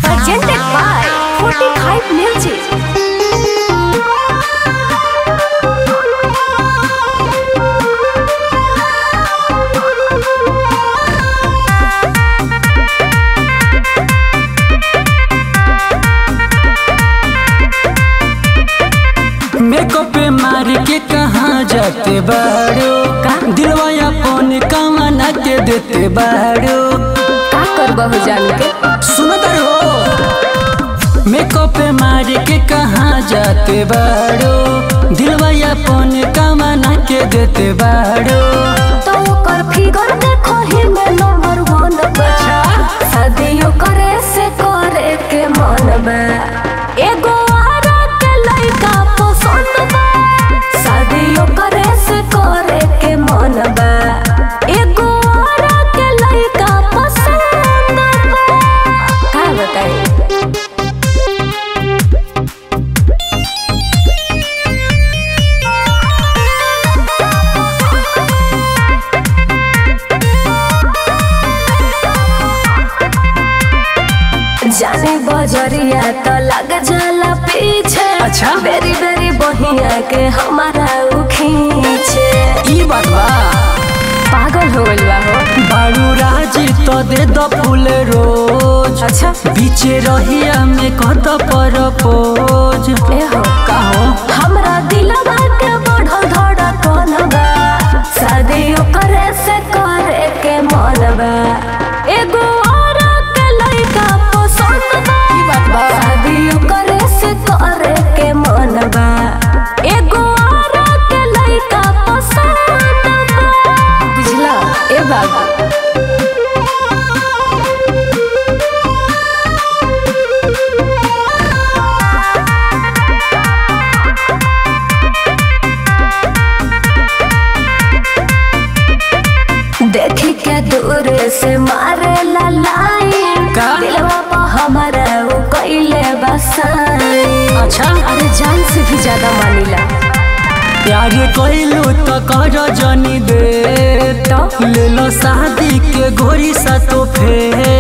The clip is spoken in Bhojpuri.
Presented by 45 Music. मेकअप मार के कहाँ जाते बाड़ो दिलवा अपन कमाना के देते बाड़ो का करबहु जान के सुनत हो। मेकअप मार के कहाँ जाते बाड़ो दिलवा अपन कमाना के देते बाड़ो तो कर फिगर देखो ही में नंबर 1 बा शादियों करे से करे के मन बा एगो आरा के लइका पसंद बा शादियों करे से करे के मन बा एगो आरा के लइका पसंद बा का बताई। जाने बजरिया तो लग जाला पीछे अच्छा बेरी बेरी बहिया के हमारा खींचे ई बात बा पागल हो गइल बा हो। बारू राजी तो दे दो फूल रोज अच्छा बीचे रहिया में कत पर पोज ए हो कहो हमरा दिलवा के बढ़ल धड़कन बा शादियों करे से करे के मन बा एगो औरा के लइका पसंद बा ई बात बा शादियों करे से करे के मन बा एगो औरा के लइका पसंद बा बुझला ए बाबा। देखी के दूर से मारे ला लाइन का? दिलवा पर हमारा वो कइले बसाई अच्छा अरे जान से भी ज्यादा मानिला प्यार कइलू तो कर जनी दे तो ले लो शादी के घोरी सा तो फेर